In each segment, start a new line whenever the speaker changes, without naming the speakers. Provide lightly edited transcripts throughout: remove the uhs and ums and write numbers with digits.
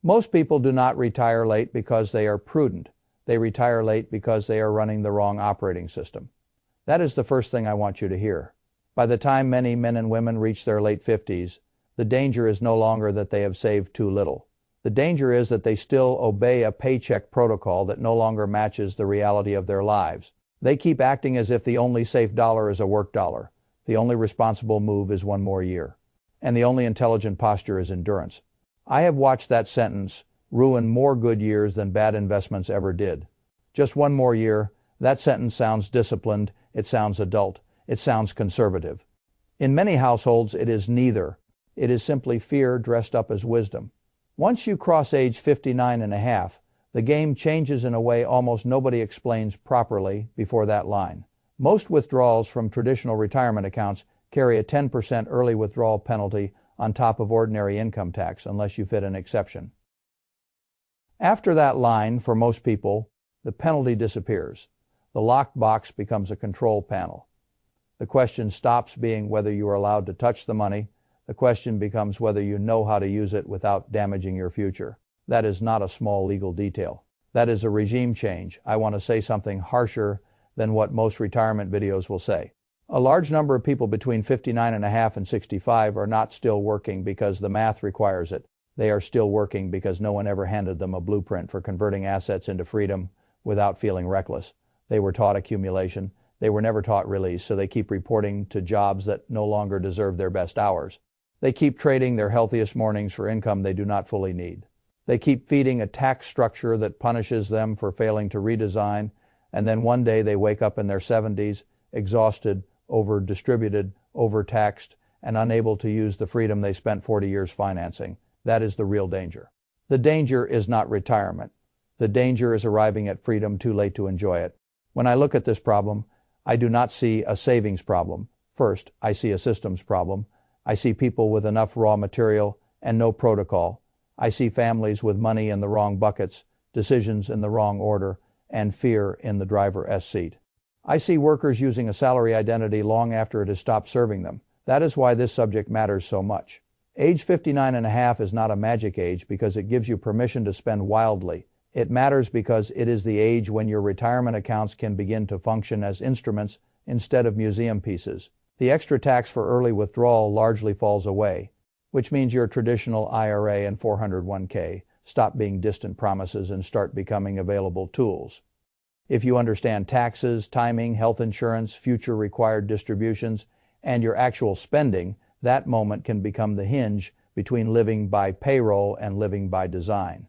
Most people do not retire late because they are prudent. They retire late because they are running the wrong operating system. That is the first thing I want you to hear. By the time many men and women reach their late 50s, the danger is no longer that they have saved too little. The danger is that they still obey a paycheck protocol that no longer matches the reality of their lives. They keep acting as if the only safe dollar is a work dollar. The only responsible move is one more year. And the only intelligent posture is endurance. I have watched that sentence ruin more good years than bad investments ever did. Just one more year, that sentence sounds disciplined, it sounds adult, it sounds conservative. In many households, it is neither. It is simply fear dressed up as wisdom. Once you cross age 59 and a half, the game changes in a way almost nobody explains properly before that line. Most withdrawals from traditional retirement accounts carry a 10% early withdrawal penalty on top of ordinary income tax, unless you fit an exception. After that line, for most people, the penalty disappears. The locked box becomes a control panel. The question stops being whether you are allowed to touch the money. The question becomes whether you know how to use it without damaging your future. That is not a small legal detail. That is a regime change. I want to say something harsher than what most retirement videos will say. A large number of people between 59 and a half and 65 are not still working because the math requires it. They are still working because no one ever handed them a blueprint for converting assets into freedom without feeling reckless. They were taught accumulation. They were never taught release, so they keep reporting to jobs that no longer deserve their best hours. They keep trading their healthiest mornings for income they do not fully need. They keep feeding a tax structure that punishes them for failing to redesign, and then one day they wake up in their 70s, exhausted, over-distributed, overtaxed, and unable to use the freedom they spent 40 years financing. That is the real danger. The danger is not retirement. The danger is arriving at freedom too late to enjoy it. When I look at this problem, I do not see a savings problem. First, I see a systems problem. I see people with enough raw material and no protocol. I see families with money in the wrong buckets, decisions in the wrong order, and fear in the driver's seat. I see workers using a salary identity long after it has stopped serving them. That is why this subject matters so much. Age 59 and a half is not a magic age because it gives you permission to spend wildly. It matters because it is the age when your retirement accounts can begin to function as instruments instead of museum pieces. The extra tax for early withdrawal largely falls away, which means your traditional IRA and 401k stop being distant promises and start becoming available tools. If you understand taxes, timing, health insurance, future required distributions, and your actual spending, that moment can become the hinge between living by payroll and living by design.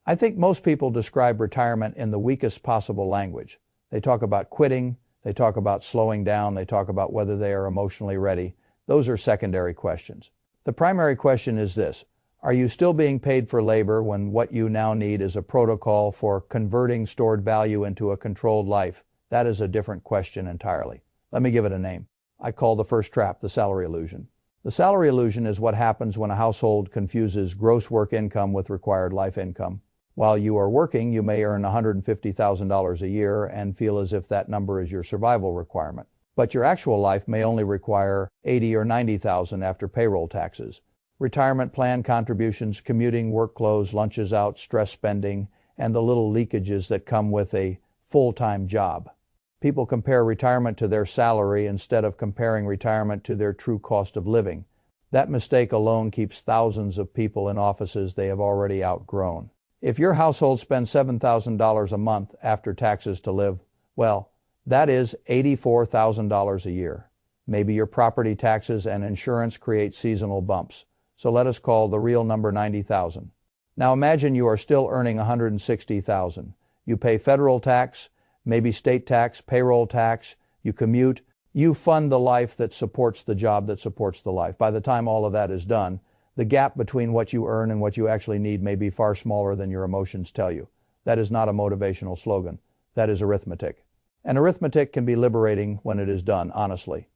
I think most people describe retirement in the weakest possible language. They talk about quitting, they talk about slowing down, they talk about whether they are emotionally ready. Those are secondary questions. The primary question is this: are you still being paid for labor when what you now need is a protocol for converting stored value into a controlled life? That is a different question entirely. Let me give it a name. I call the first trap the salary illusion. The salary illusion is what happens when a household confuses gross work income with required life income. While you are working, you may earn $150,000 a year and feel as if that number is your survival requirement. But your actual life may only require $80,000 or $90,000 after payroll taxes. Retirement plan contributions, commuting, work clothes, lunches out, stress spending, and the little leakages that come with a full-time job. People compare retirement to their salary instead of comparing retirement to their true cost of living. That mistake alone keeps thousands of people in offices they have already outgrown. If your household spends $7,000 a month after taxes to live, well, that is $84,000 a year. Maybe your property taxes and insurance create seasonal bumps. So let us call the real number $90,000. Now imagine you are still earning $160,000. You pay federal tax, maybe state tax, payroll tax, you commute, you fund the life that supports the job that supports the life. By the time all of that is done, the gap between what you earn and what you actually need may be far smaller than your emotions tell you. That is not a motivational slogan. That is arithmetic. And arithmetic can be liberating when it is done, honestly.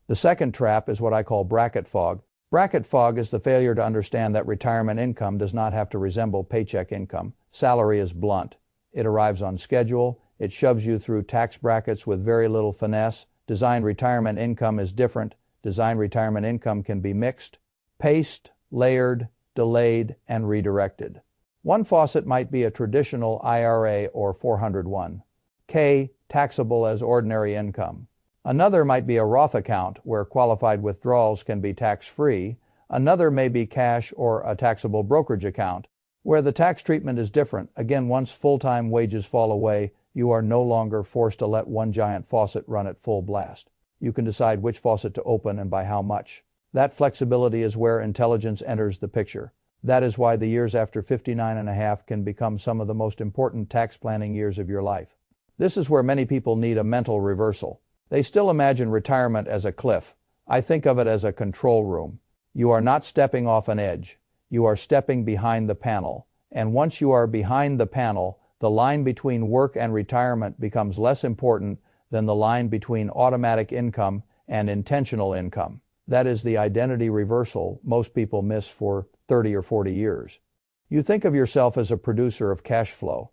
The second trap is what I call bracket fog. Bracket fog is the failure to understand that retirement income does not have to resemble paycheck income. Salary is blunt. It arrives on schedule. It shoves you through tax brackets with very little finesse. Designed retirement income is different. Designed retirement income can be mixed, paced, layered, delayed, and redirected. One faucet might be a traditional IRA or 401k, taxable as ordinary income. Another might be a Roth account where qualified withdrawals can be tax-free. Another may be cash or a taxable brokerage account, where the tax treatment is different. Again, once full-time wages fall away, you are no longer forced to let one giant faucet run at full blast. You can decide which faucet to open and by how much. That flexibility is where intelligence enters the picture. That is why the years after 59 and a half can become some of the most important tax planning years of your life. This is where many people need a mental reversal. They still imagine retirement as a cliff. I think of it as a control room. You are not stepping off an edge. You are stepping behind the panel. And once you are behind the panel, the line between work and retirement becomes less important than the line between automatic income and intentional income. That is the identity reversal most people miss for 30 or 40 years. You think of yourself as a producer of cash flow.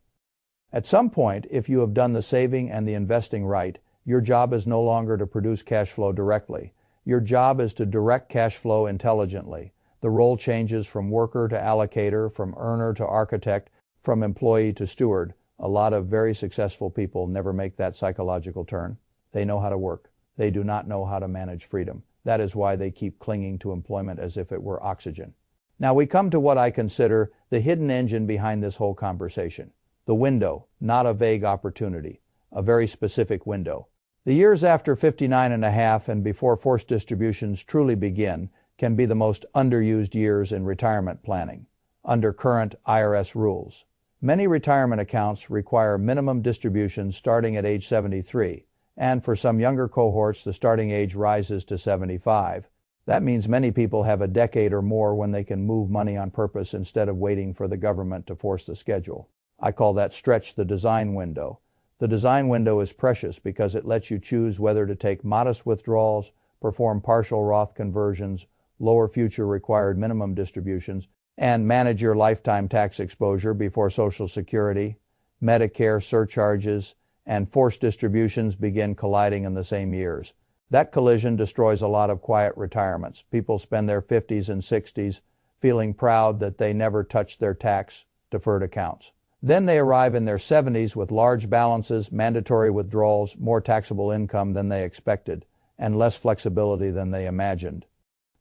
At some point, if you have done the saving and the investing right, your job is no longer to produce cash flow directly. Your job is to direct cash flow intelligently. The role changes from worker to allocator, from earner to architect, from employee to steward. A lot of very successful people never make that psychological turn. They know how to work. They do not know how to manage freedom. That is why they keep clinging to employment as if it were oxygen. Now we come to what I consider the hidden engine behind this whole conversation. The window, not a vague opportunity, a very specific window. The years after 59 and a half and before forced distributions truly begin can be the most underused years in retirement planning, under current IRS rules. Many retirement accounts require minimum distributions starting at age 73, and for some younger cohorts, the starting age rises to 75. That means many people have a decade or more when they can move money on purpose instead of waiting for the government to force the schedule. I call that stretch the design window. The design window is precious because it lets you choose whether to take modest withdrawals, perform partial Roth conversions, lower future required minimum distributions, and manage your lifetime tax exposure before Social Security, Medicare surcharges, and forced distributions begin colliding in the same years. That collision destroys a lot of quiet retirements. People spend their 50s and 60s feeling proud that they never touched their tax-deferred accounts. Then they arrive in their 70s with large balances, mandatory withdrawals, more taxable income than they expected, and less flexibility than they imagined.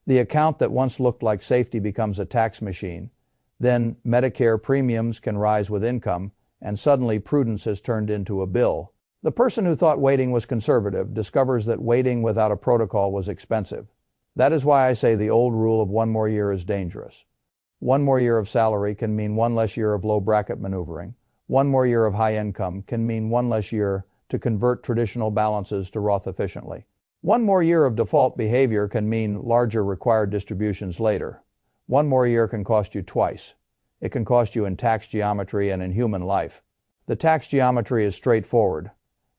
The account that once looked like safety becomes a tax machine. Then Medicare premiums can rise with income, and suddenly prudence has turned into a bill. The person who thought waiting was conservative discovers that waiting without a protocol was expensive. That is why I say the old rule of one more year is dangerous. One more year of salary can mean one less year of low bracket maneuvering. One more year of high income can mean one less year to convert traditional balances to Roth efficiently. One more year of default behavior can mean larger required distributions later. One more year can cost you twice. It can cost you in tax geometry and in human life. The tax geometry is straightforward.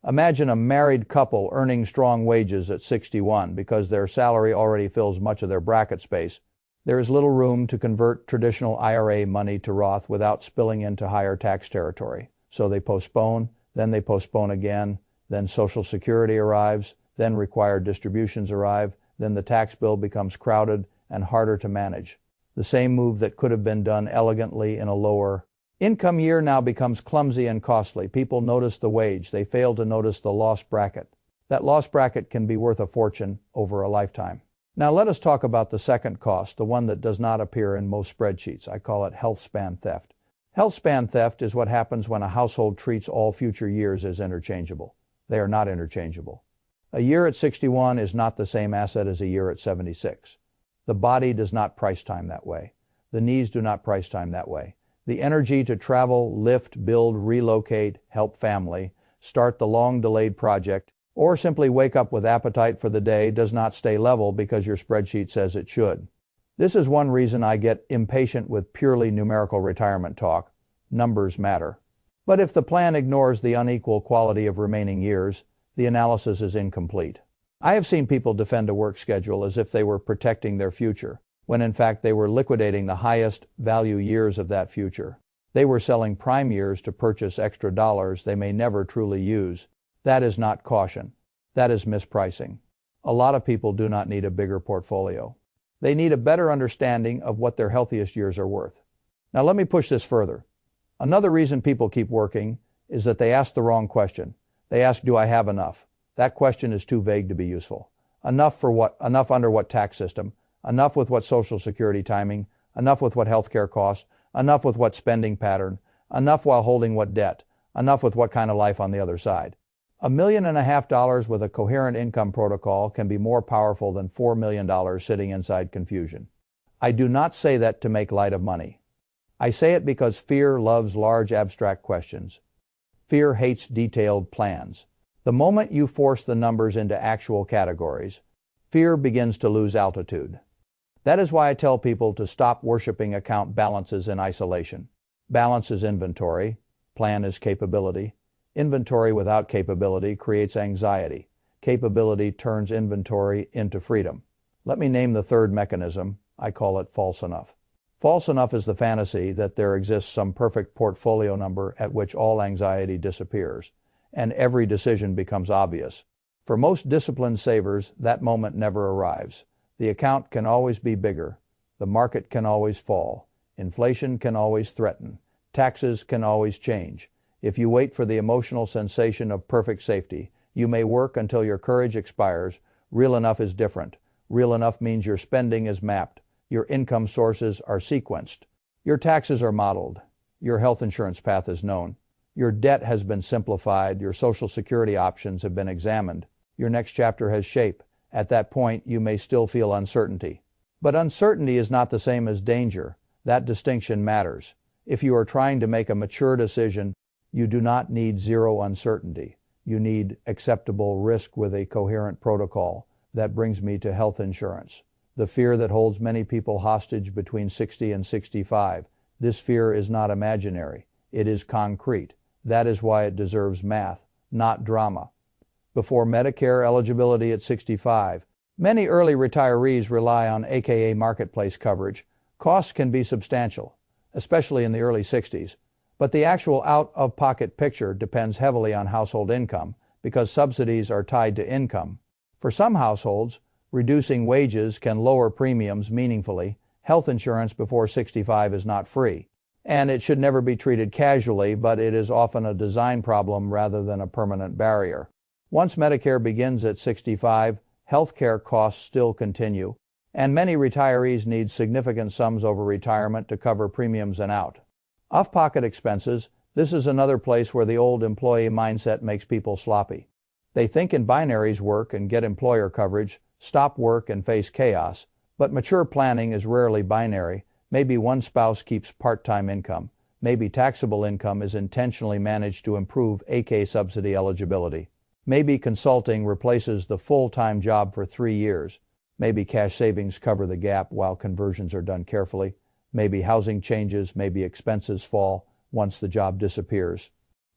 Imagine a married couple earning strong wages at 61 because their salary already fills much of their bracket space. There is little room to convert traditional IRA money to Roth without spilling into higher tax territory. So they postpone, then they postpone again, then Social Security arrives, then required distributions arrive, then the tax bill becomes crowded and harder to manage. The same move that could have been done elegantly in a lower income year now becomes clumsy and costly. People notice the wage. They fail to notice the lost bracket. That lost bracket can be worth a fortune over a lifetime. Now let us talk about the second cost, the one that does not appear in most spreadsheets. I call it health span theft. Health span theft is what happens when a household treats all future years as interchangeable. They are not interchangeable. A year at 61 is not the same asset as a year at 76. The body does not price time that way. The knees do not price time that way. The energy to travel, lift, build, relocate, help family, start the long-delayed project, or simply wake up with appetite for the day does not stay level because your spreadsheet says it should. This is one reason I get impatient with purely numerical retirement talk. Numbers matter. But if the plan ignores the unequal quality of remaining years, the analysis is incomplete. I have seen people defend a work schedule as if they were protecting their future, when in fact they were liquidating the highest value years of that future. They were selling prime years to purchase extra dollars they may never truly use. That is not caution. That is mispricing. A lot of people do not need a bigger portfolio. They need a better understanding of what their healthiest years are worth. Now let me push this further. Another reason people keep working is that they ask the wrong question. They ask, do I have enough? That question is too vague to be useful. Enough for what? Enough under what tax system? Enough with what Social Security timing? Enough with what healthcare cost? Enough with what spending pattern? Enough while holding what debt? Enough with what kind of life on the other side? $1.5 million with a coherent income protocol can be more powerful than $4 million sitting inside confusion. I do not say that to make light of money. I say it because fear loves large abstract questions. Fear hates detailed plans. The moment you force the numbers into actual categories, fear begins to lose altitude. That is why I tell people to stop worshiping account balances in isolation. Balance is inventory. Plan is capability. Inventory without capability creates anxiety. Capability turns inventory into freedom. Let me name the third mechanism. I call it false enough. False enough is the fantasy that there exists some perfect portfolio number at which all anxiety disappears, and every decision becomes obvious. For most disciplined savers, that moment never arrives. The account can always be bigger. The market can always fall. Inflation can always threaten. Taxes can always change. If you wait for the emotional sensation of perfect safety, you may work until your courage expires. Real enough is different. Real enough means your spending is mapped. Your income sources are sequenced. Your taxes are modeled. Your health insurance path is known. Your debt has been simplified. Your Social Security options have been examined. Your next chapter has shape. At that point, you may still feel uncertainty. But uncertainty is not the same as danger. That distinction matters. If you are trying to make a mature decision, you do not need zero uncertainty. You need acceptable risk with a coherent protocol. That brings me to health insurance. The fear that holds many people hostage between 60 and 65. This fear is not imaginary. It is concrete. That is why it deserves math, not drama. Before Medicare eligibility at 65, many early retirees rely on AKA marketplace coverage. Costs can be substantial, especially in the early 60s, but the actual out-of-pocket picture depends heavily on household income because subsidies are tied to income. For some households, reducing wages can lower premiums meaningfully. Health insurance before 65 is not free, and it should never be treated casually, but it is often a design problem rather than a permanent barrier. Once Medicare begins at 65, healthcare costs still continue, and many retirees need significant sums over retirement to cover premiums and out. Off-pocket expenses, this is another place where the old employee mindset makes people sloppy. They think in binaries: work and get employer coverage, stop work and face chaos, but mature planning is rarely binary. Maybe one spouse keeps part-time income. Maybe taxable income is intentionally managed to improve AK subsidy eligibility. Maybe consulting replaces the full-time job for 3 years. Maybe cash savings cover the gap while conversions are done carefully. Maybe housing changes, maybe expenses fall once the job disappears.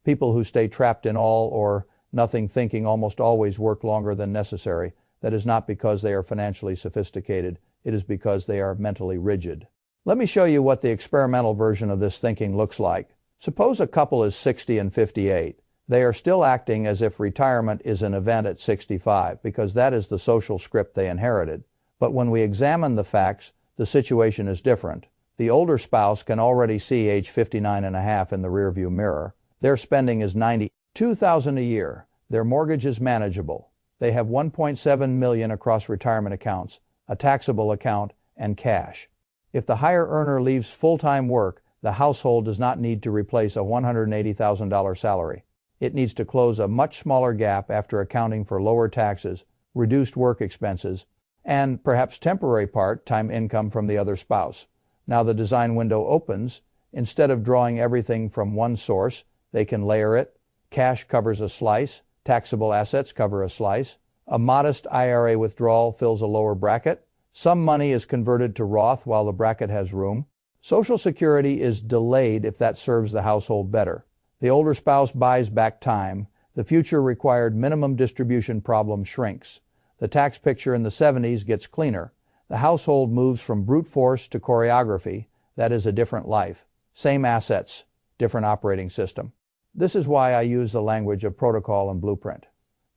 People who stay trapped in all or nothing thinking almost always work longer than necessary. That is not because they are financially sophisticated. It is because they are mentally rigid. Let me show you what the experimental version of this thinking looks like. Suppose a couple is 60 and 58. They are still acting as if retirement is an event at 65 because that is the social script they inherited. But when we examine the facts, the situation is different. The older spouse can already see age 59 and a half in the rearview mirror. Their spending is $92,000 a year. Their mortgage is manageable. They have $1.7 million across retirement accounts, a taxable account, and cash. If the higher earner leaves full-time work, the household does not need to replace a $180,000 salary. It needs to close a much smaller gap after accounting for lower taxes, reduced work expenses, and perhaps temporary part-time income from the other spouse. Now the design window opens. Instead of drawing everything from one source, they can layer it. Cash covers a slice. Taxable assets cover a slice. A modest IRA withdrawal fills a lower bracket. Some money is converted to Roth while the bracket has room. Social Security is delayed if that serves the household better. The older spouse buys back time. The future required minimum distribution problem shrinks. The tax picture in the 70s gets cleaner. The household moves from brute force to choreography. That is a different life. Same assets, different operating system. This is why I use the language of protocol and blueprint.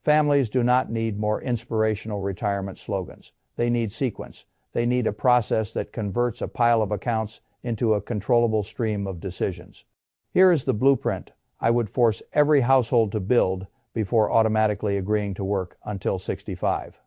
Families do not need more inspirational retirement slogans. They need sequence. They need a process that converts a pile of accounts into a controllable stream of decisions. Here is the blueprint I would force every household to build before automatically agreeing to work until 65.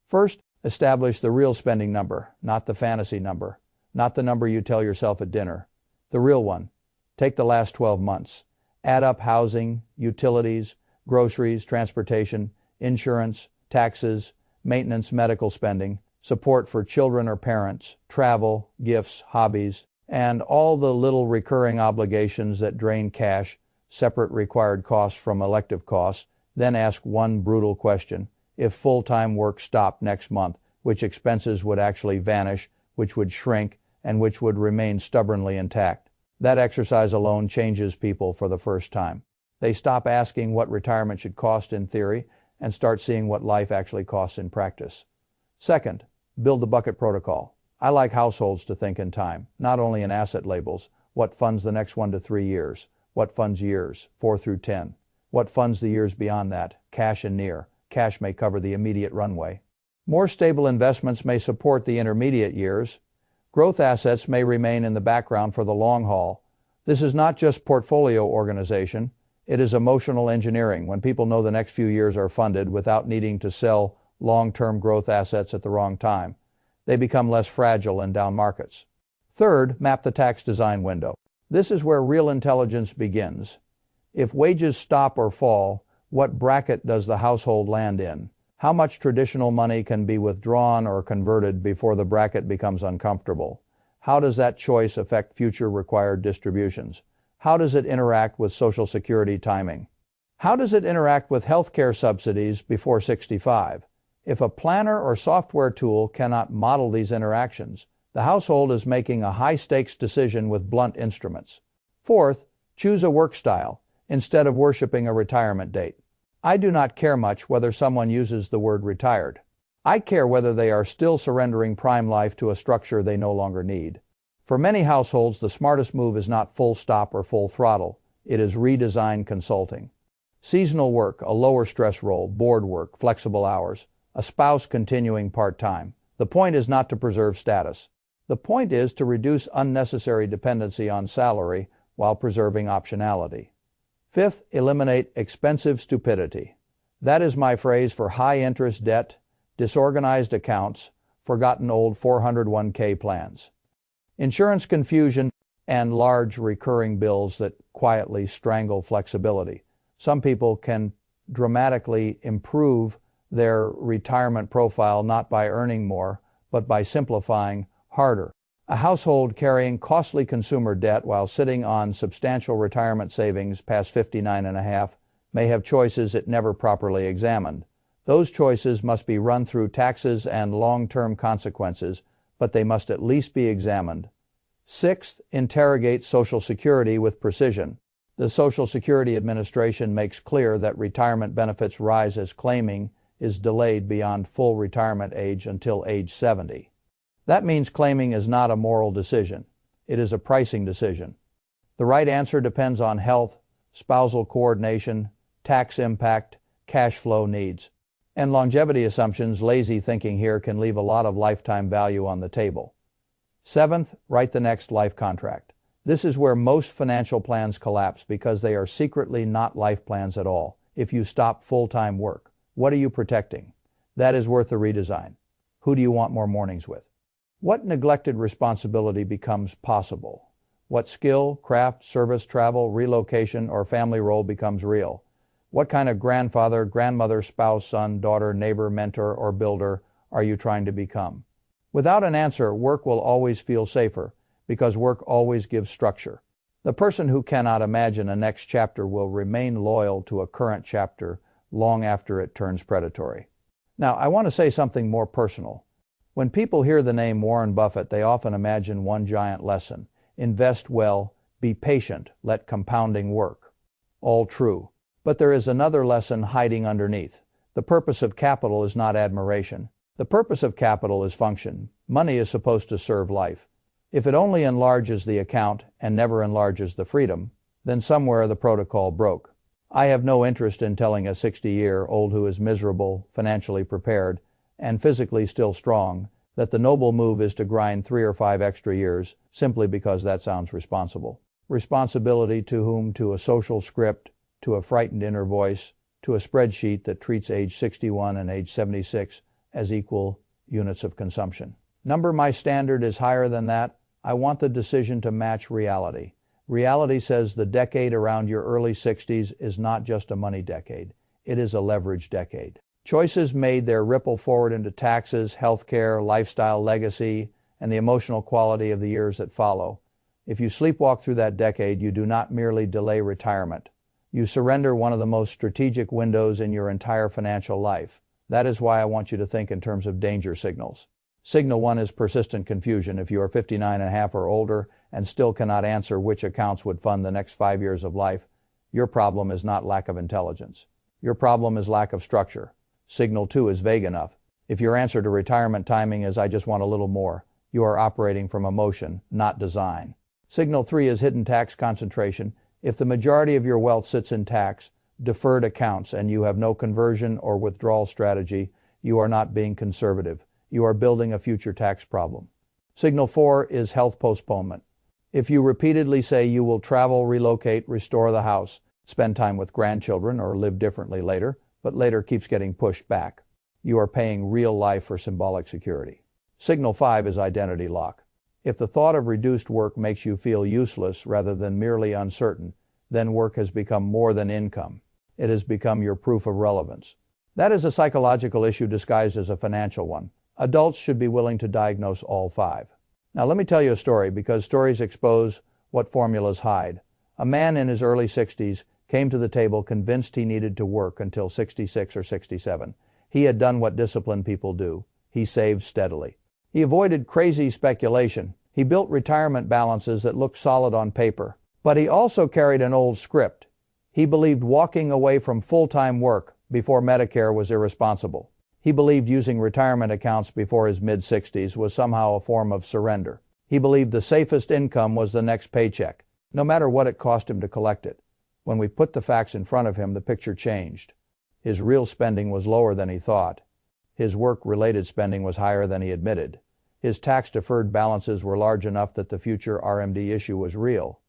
First, establish the real spending number, not the fantasy number, not the number you tell yourself at dinner. The real one. Take the last 12 months. Add up housing, utilities, groceries, transportation, insurance, taxes, maintenance, medical spending, support for children or parents, travel, gifts, hobbies, and all the little recurring obligations that drain cash, separate required costs from elective costs. Then ask one brutal question. If full-time work stopped next month, which expenses would actually vanish, which would shrink, and which would remain stubbornly intact? That exercise alone changes people for the first time. They stop asking what retirement should cost in theory and start seeing what life actually costs in practice. Second, build the bucket protocol. I like households to think in time, not only in asset labels. What funds the next 1 to 3 years? What funds years 4 through 10? What funds the years beyond that? Cash and near. Cash may cover the immediate runway. More stable investments may support the intermediate years. Growth assets may remain in the background for the long haul. This is not just portfolio organization. It is emotional engineering, when people know the next few years are funded without needing to sell long-term growth assets at the wrong time. They become less fragile in down markets. Third, map the tax design window. This is where real intelligence begins. If wages stop or fall, what bracket does the household land in? How much traditional money can be withdrawn or converted before the bracket becomes uncomfortable? How does that choice affect future required distributions? How does it interact with Social Security timing? How does it interact with health care subsidies before 65? If a planner or software tool cannot model these interactions, the household is making a high-stakes decision with blunt instruments. Fourth, choose a work style instead of worshiping a retirement date. I do not care much whether someone uses the word retired. I care whether they are still surrendering prime life to a structure they no longer need. For many households, the smartest move is not full stop or full throttle. It is redesigned consulting. Seasonal work, a lower stress role, board work, flexible hours, a spouse continuing part-time. The point is not to preserve status. The point is to reduce unnecessary dependency on salary while preserving optionality. Fifth, eliminate expensive stupidity. That is my phrase for high-interest debt, disorganized accounts, forgotten old 401k plans. Insurance confusion and large recurring bills that quietly strangle flexibility. Some people can dramatically improve their retirement profile not by earning more, but by simplifying harder. A household carrying costly consumer debt while sitting on substantial retirement savings past 59 and a half may have choices it never properly examined. Those choices must be run through taxes and long-term consequences, but they must at least be examined. Sixth, interrogate Social Security with precision. The Social Security Administration makes clear that retirement benefits rise as claiming is delayed beyond full retirement age until age 70. That means claiming is not a moral decision. It is a pricing decision. The right answer depends on health, spousal coordination, tax impact, cash flow needs. And longevity assumptions. Lazy thinking here can leave a lot of lifetime value on the table. Seventh, write the next life contract. This is where most financial plans collapse because they are secretly not life plans at all. If you stop full-time work, what are you protecting? That is worth a redesign. Who do you want more mornings with? What neglected responsibility becomes possible? What skill, craft, service, travel, relocation, or family role becomes real? What kind of grandfather, grandmother, spouse, son, daughter, neighbor, mentor, or builder are you trying to become? Without an answer, work will always feel safer, because work always gives structure. The person who cannot imagine a next chapter will remain loyal to a current chapter long after it turns predatory. Now, I want to say something more personal. When people hear the name Warren Buffett, they often imagine one giant lesson. Invest well, be patient, let compounding work. All true. But there is another lesson hiding underneath. The purpose of capital is not admiration. The purpose of capital is function. Money is supposed to serve life. If it only enlarges the account and never enlarges the freedom, then somewhere the protocol broke. I have no interest in telling a 60-year-old who is miserable, financially prepared, and physically still strong that the noble move is to grind 3 or 5 extra years simply because that sounds responsible. Responsibility to whom? To a social script, to a frightened inner voice, to a spreadsheet that treats age 61 and age 76 as equal units of consumption. Number, my standard is higher than that. I want the decision to match reality. Reality says the decade around your early 60s is not just a money decade. It is a leverage decade. Choices made there ripple forward into taxes, healthcare, lifestyle, legacy, and the emotional quality of the years that follow. If you sleepwalk through that decade, you do not merely delay retirement. You surrender one of the most strategic windows in your entire financial life. That is why I want you to think in terms of danger signals. Signal 1 is persistent confusion. If you are 59 and a half or older and still cannot answer which accounts would fund the next 5 years of life, your problem is not lack of intelligence. Your problem is lack of structure. Signal 2 is vague enough. If your answer to retirement timing is "I just want a little more," you are operating from emotion, not design. Signal 3 is hidden tax concentration. If the majority of your wealth sits in tax, deferred accounts, and you have no conversion or withdrawal strategy, you are not being conservative. You are building a future tax problem. Signal 4 is health postponement. If you repeatedly say you will travel, relocate, restore the house, spend time with grandchildren, or live differently later, but later keeps getting pushed back, you are paying real life for symbolic security. Signal 5 is identity lock. If the thought of reduced work makes you feel useless rather than merely uncertain, then work has become more than income. It has become your proof of relevance. That is a psychological issue disguised as a financial one. Adults should be willing to diagnose all 5. Now let me tell you a story, because stories expose what formulas hide. A man in his early 60s came to the table convinced he needed to work until 66 or 67. He had done what disciplined people do. He saved steadily. He avoided crazy speculation. He built retirement balances that looked solid on paper. But he also carried an old script. He believed walking away from full-time work before Medicare was irresponsible. He believed using retirement accounts before his mid-60s was somehow a form of surrender. He believed the safest income was the next paycheck, no matter what it cost him to collect it. When we put the facts in front of him, the picture changed. His real spending was lower than he thought. His work-related spending was higher than he admitted. His tax-deferred balances were large enough that the future RMD issue was real.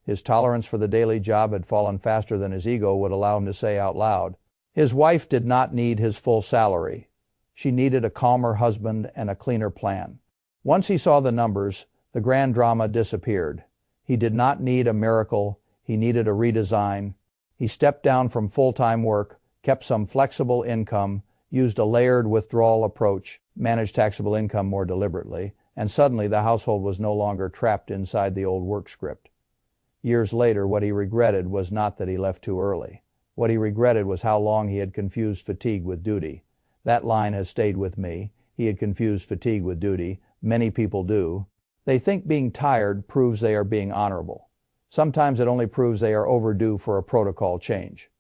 His tolerance for the daily job had fallen faster than his ego would allow him to say out loud. His wife did not need his full salary. She needed a calmer husband and a cleaner plan. Once he saw the numbers, the grand drama disappeared. He did not need a miracle. He needed a redesign. He stepped down from full-time work, kept some flexible income, used a layered withdrawal approach, managed taxable income more deliberately, and suddenly the household was no longer trapped inside the old work script. Years later, what he regretted was not that he left too early. What he regretted was how long he had confused fatigue with duty. That line has stayed with me. He had confused fatigue with duty. Many people do. They think being tired proves they are being honorable. Sometimes it only proves they are overdue for a protocol change.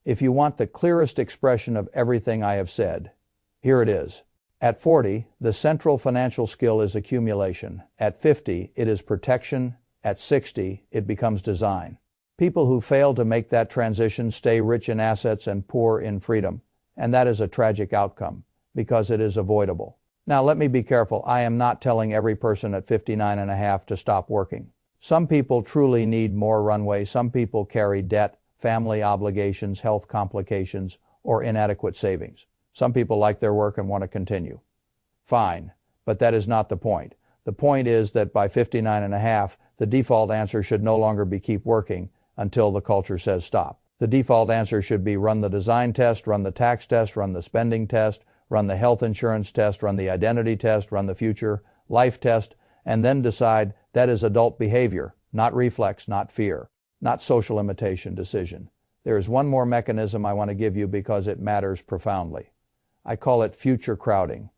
If you want the clearest expression of everything I have said, here it is. At 40, the central financial skill is accumulation. At 50, it is protection. At 60, it becomes design. People who fail to make that transition stay rich in assets and poor in freedom. And that is a tragic outcome, because it is avoidable. Now let me be careful. I am not telling every person at 59 and a half to stop working. Some people truly need more runway. Some people carry debt, family obligations, health complications, or inadequate savings. Some people like their work and want to continue. Fine, but that is not the point. The point is that by 59 and a half, the default answer should no longer be keep working until the culture says stop. The default answer should be run the design test, run the tax test, run the spending test, run the health insurance test, run the identity test, run the future life test, and then decide that is adult behavior, not reflex, not fear, not social imitation decision. There is one more mechanism I want to give you because it matters profoundly. I call it future crowding.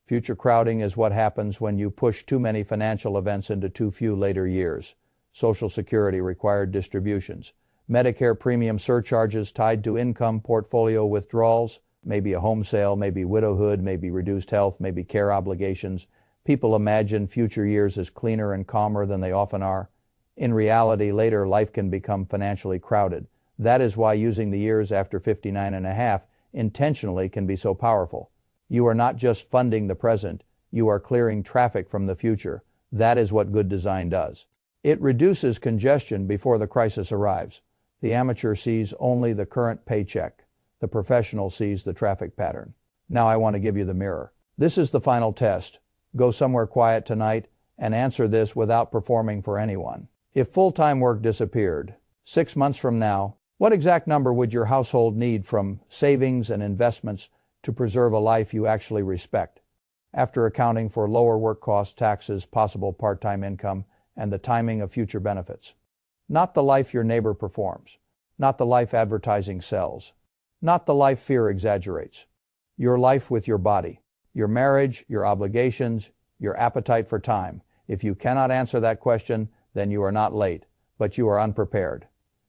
Future crowding is what happens when you push too many financial events into too few later years. Social Security required distributions, Medicare premium surcharges tied to income, portfolio withdrawals, maybe a home sale, maybe widowhood, maybe reduced health, maybe care obligations. People imagine future years as cleaner and calmer than they often are. In reality, later life can become financially crowded. That is why using the years after 59 and a half intentionally can be so powerful. You are not just funding the present, You are clearing traffic from the future. That is what good design does. It reduces congestion before the crisis arrives. The amateur sees only the current paycheck. The professional sees the traffic pattern. Now I want to give you the mirror. This is the final test. Go somewhere quiet tonight and answer this without performing for anyone. If full-time work disappeared, 6 months from now, what exact number would your household need from savings and investments to preserve a life you actually respect, after accounting for lower work costs, taxes, possible part-time income, and the timing of future benefits? Not the life your neighbor performs, not the life advertising sells, not the life fear exaggerates. Your life with your body, your marriage, your obligations, your appetite for time. If you cannot answer that question, then you are not late, but you are unprepared.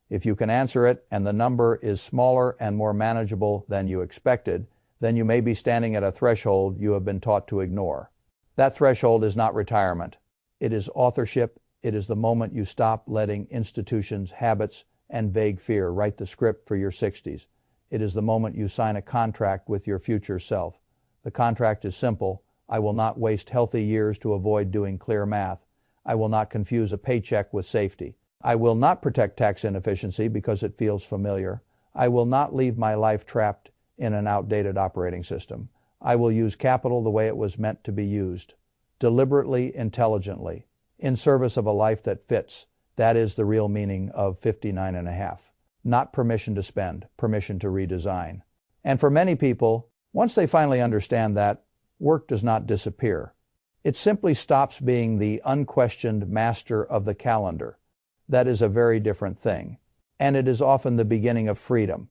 If you can answer it and the number is smaller and more manageable than you expected, then you may be standing at a threshold you have been taught to ignore. That threshold is not retirement. It is authorship. It is the moment you stop letting institutions, habits, and vague fear write the script for your 60s. It is the moment you sign a contract with your future self. The contract is simple. I will not waste healthy years to avoid doing clear math. I will not confuse a paycheck with safety. I will not protect tax inefficiency because it feels familiar. I will not leave my life trapped in an outdated operating system. I will use capital the way it was meant to be used, deliberately, intelligently, in service of a life that fits. That is the real meaning of 59 and a half. Not permission to spend, permission to redesign. And for many people, once they finally understand that, work does not disappear. It simply stops being the unquestioned master of the calendar. That is a very different thing. And it is often the beginning of freedom.